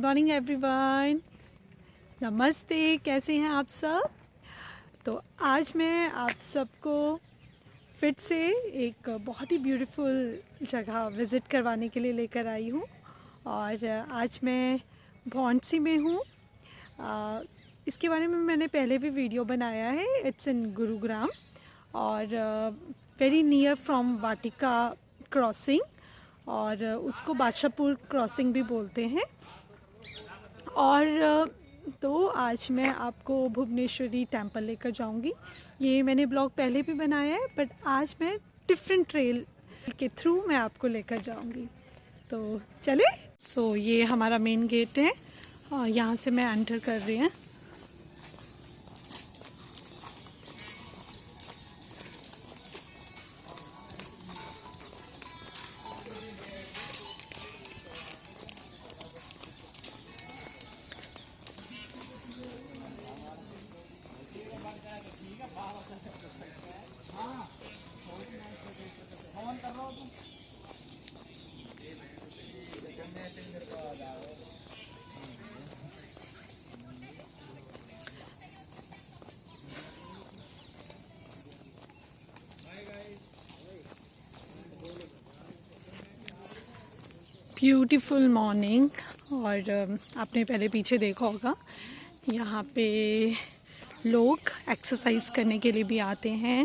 Morning everyone, नमस्ते। कैसे हैं आप सब? तो आज मैं आप सबको फिर से एक बहुत ही ब्यूटीफुल जगह विज़िट करवाने के लिए लेकर आई हूँ। और आज मैं भौंडसी में हूँ। इसके बारे में मैंने पहले भी वीडियो बनाया है। इट्स इन गुरुग्राम और very near from Vatika crossing, और उसको बादशाहपुर क्रॉसिंग भी बोलते हैं। और तो आज मैं आपको भुवनेश्वरी टेंपल लेकर जाऊंगी। ये मैंने ब्लॉग पहले भी बनाया है, बट आज मैं डिफरेंट ट्रेल के थ्रू मैं आपको लेकर जाऊंगी। तो चले। ये हमारा मेन गेट है और यहाँ से मैं एंटर कर रही हूँ। Beautiful morning. और आपने पहले पीछे देखा होगा, यहाँ पे लोग एक्सरसाइज करने के लिए भी आते हैं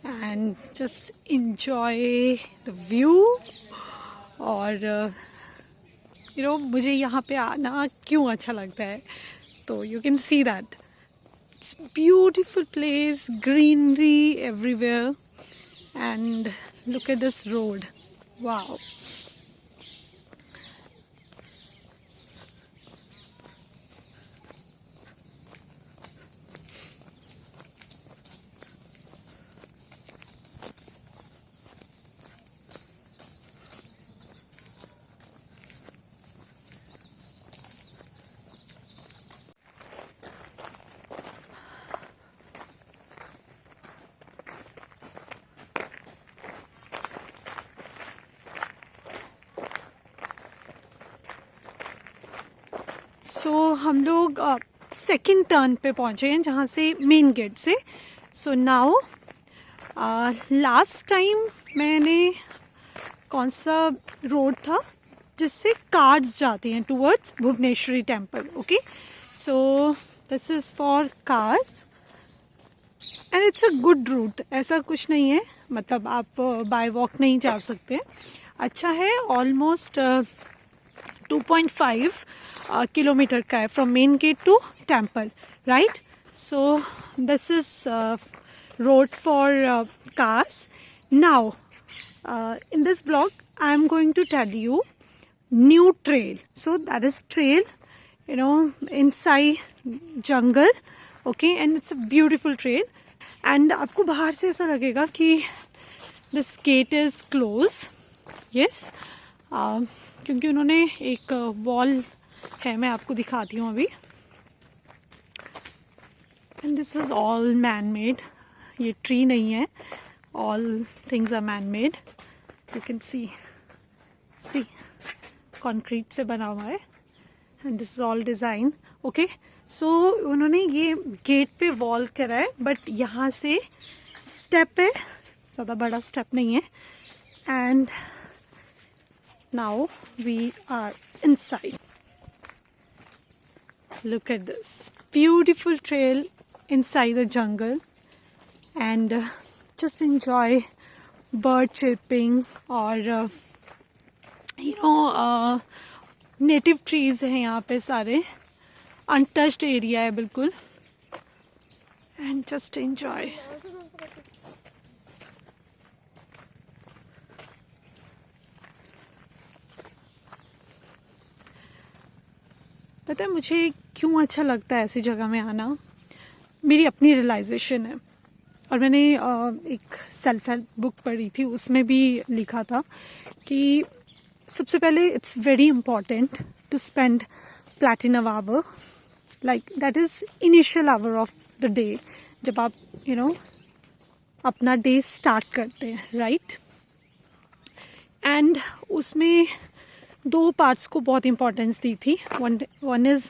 and just enjoy the view. और मुझे यहाँ पे आना क्यों अच्छा लगता है, तो you can see that it's beautiful place, greenery everywhere and look at this road, wow. हम लोग सेकंड टर्न पे पहुंचे हैं, जहाँ से मेन गेट से। नाउ लास्ट टाइम मैंने कौन सा रोड था जिससे कार्स जाती हैं towards Bhuvaneshwari temple. Okay, so this is for cars and it's a good route. ऐसा कुछ नहीं है, मतलब आप बाय वॉक नहीं जा सकते। अच्छा है, ऑलमोस्ट 2.5 किलोमीटर का है from main gate to temple, right? So this is road for cars. Now in this blog I am going to tell you new trail. So that is trail, inside jungle, okay, and it's a beautiful trail. And आपको बाहर से ऐसा लगेगा कि this gate is closed, yes, क्योंकि उन्होंने एक wall है, मैं आपको दिखाती हूँ अभी। And this is all man made, ये ट्री नहीं है, all things are man made. You can see concrete से बना हुआ है and this is all design. Okay, so उन्होंने ये गेट पे वॉल करा है, बट यहाँ से स्टेप है, ज़्यादा बड़ा स्टेप नहीं है। And now we are inside. Look at this beautiful trail inside the jungle and just enjoy bird chirping और native trees हैं यहाँ पे सारे, untouched area है बिल्कुल, and just enjoy. पता है मुझे क्यों अच्छा लगता है ऐसी जगह में आना? मेरी अपनी रियलाइजेशन है। और मैंने एक सेल्फ हेल्प बुक पढ़ी थी, उसमें भी लिखा था कि सबसे पहले it's very important to spend platinum hour, like that is initial hour of the day, जब आप अपना डे स्टार्ट करते हैं, राइट? एंड उसमें दो पार्ट्स को बहुत इम्पोर्टेंस दी थी. One is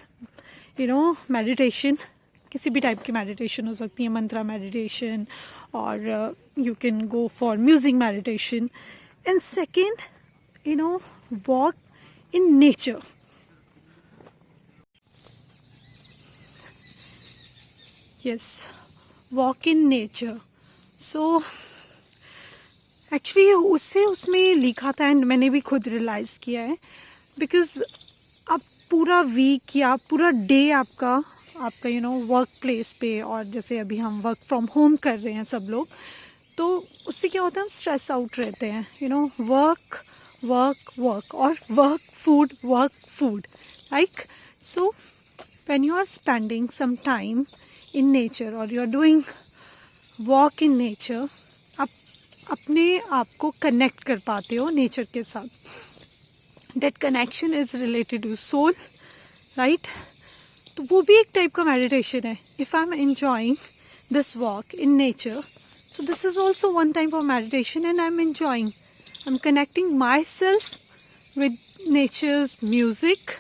meditation. किसी भी टाइप की मेडिटेशन हो सकती है, मंत्रा मेडिटेशन, और you can go for music meditation. And second, walk in nature. Yes, walk in nature. So actually उसमें लिखा था, एंड मैंने भी खुद रियलाइज़ किया है, बिकॉज अब पूरा वीक या पूरा डे आपका वर्क प्लेस पे, और जैसे अभी हम वर्क फ्रॉम होम कर रहे हैं सब लोग, तो उससे क्या होता है, हम स्ट्रेस आउट रहते हैं. वर्क वर्क वर्क, और work food like. So when you are spending some time in nature और you are doing walk in nature, आप अपने आप को कनेक्ट कर पाते हो नेचर के साथ. That connection is related to soul, right. तो वो भी एक टाइप का मेडिटेशन है. If I am enjoying this walk in nature, so this is also one type of meditation, and I'm enjoying. I'm connecting myself with nature's music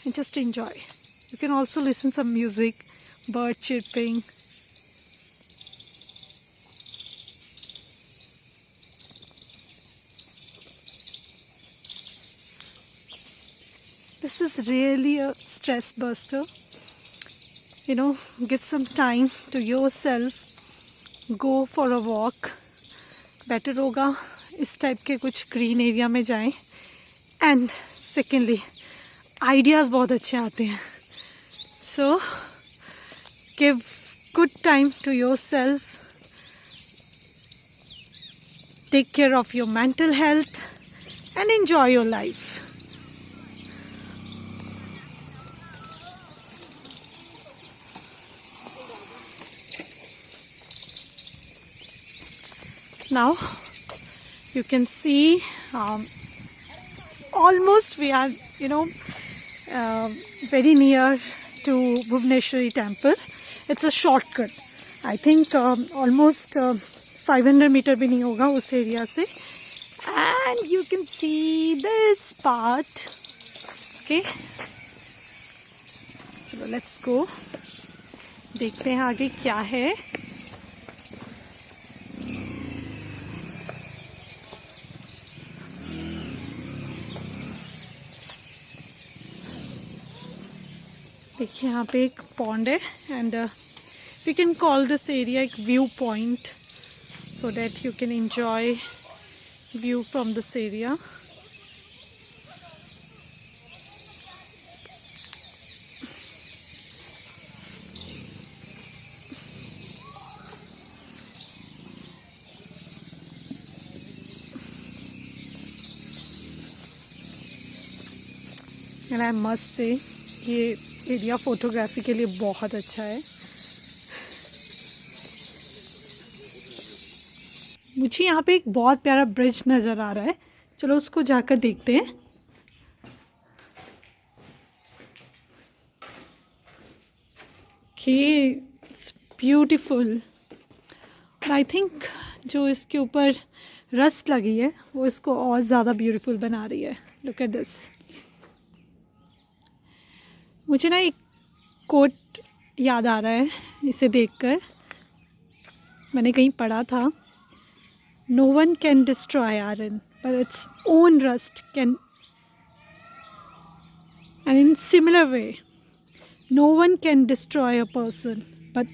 and just enjoy. You can also listen some music, bird chirping. This is really a stress buster. Give some time to yourself. Go for a walk. Better होगा इस type के कुछ green area में जाएं. And secondly, ideas बहुत अच्छे आते हैं. So give good time to yourself. Take care of your mental health and enjoy your life. Now you can see almost we are very near to Bhubaneswari temple. It's a shortcut. I think almost 500 meter भी नहीं होगा उस area से. And you can see this part. Okay. चलो let's go. देखते हैं आगे क्या है. देखिए यहाँ पे एक पॉन्ड है, and we can call this area एक view point, so that you can enjoy view from this area. And I must say ये एरिया फोटोग्राफी के लिए बहुत अच्छा है. मुझे यहाँ पे एक बहुत प्यारा ब्रिज नज़र आ रहा है. चलो उसको जाकर देखते हैं. It's beautiful. आई थिंक जो इसके ऊपर रस्ट लगी है वो इसको और ज़्यादा ब्यूटीफुल बना रही है. Look at this. मुझे ना एक कोट याद आ रहा है इसे देखकर. मैंने कहीं पढ़ा था, no one can destroy iron but its own rust can. And in similar way, no one can destroy a person but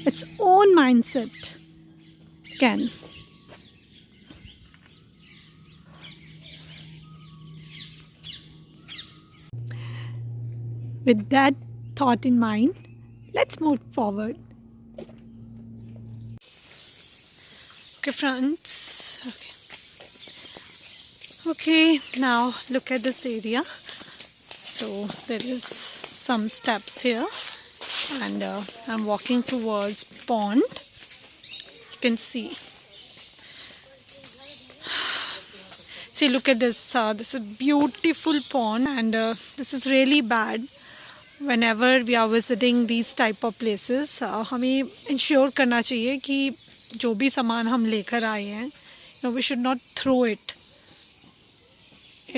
its own mindset can. With that thought in mind, let's move forward. Okay, friends. Okay, now look at this area. So there is some steps here, and I'm walking towards pond. You can see. See, look at this. This is a beautiful pond, and this is really bad. Whenever we are visiting these type of places, हमें ensure करना चाहिए कि जो भी सामान हम लेकर आए हैं, we should not throw it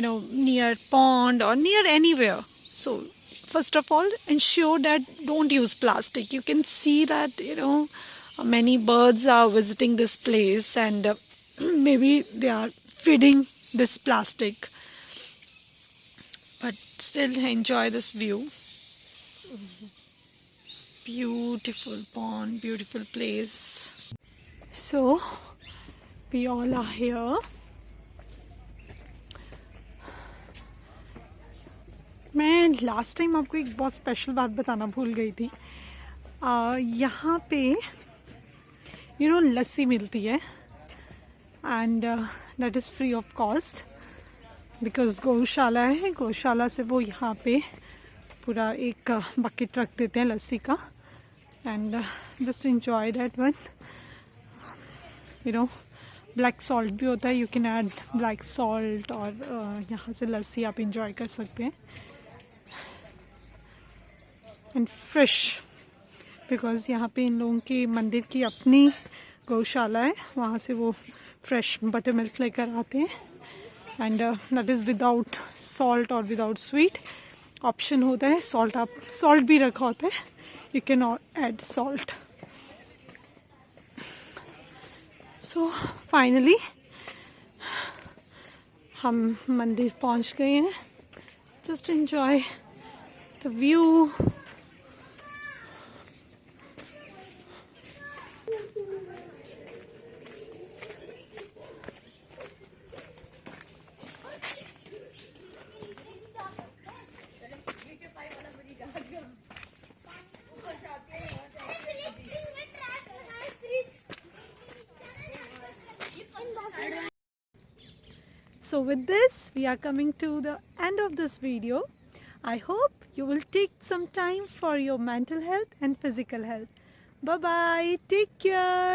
near pond or near anywhere. So first of all, ensure that don't use plastic. You can see that many birds are visiting this place, and maybe they are feeding this plastic, but still enjoy this view. Beautiful pond, beautiful place. So we all are here. मैं last time आपको एक बहुत special बात बताना भूल गई थी. यहाँ पे लस्सी मिलती है, and that is free of cost because गौशाला है. गौशाला से वो यहाँ पे पूरा एक बकेट रख देते हैं लस्सी का, and just enjoy that one. Black salt भी होता है, you can add black salt, और यहाँ से लस्सी आप इंजॉय कर सकते हैं. एंड फ्रेश, बिकॉज यहाँ पे इन लोगों के मंदिर की अपनी गौशाला है, वहाँ से वो फ्रेश बटर मिल्क लेकर आते हैं, and that is without salt और विदाउट स्वीट. ऑप्शन होता है सॉल्ट भी रखा होता है, you can add salt. So finally हम मंदिर पहुंच गए हैं. Just enjoy the view. So with this, we are coming to the end of this video. I hope you will take some time for your mental health and physical health. Bye bye. Take care.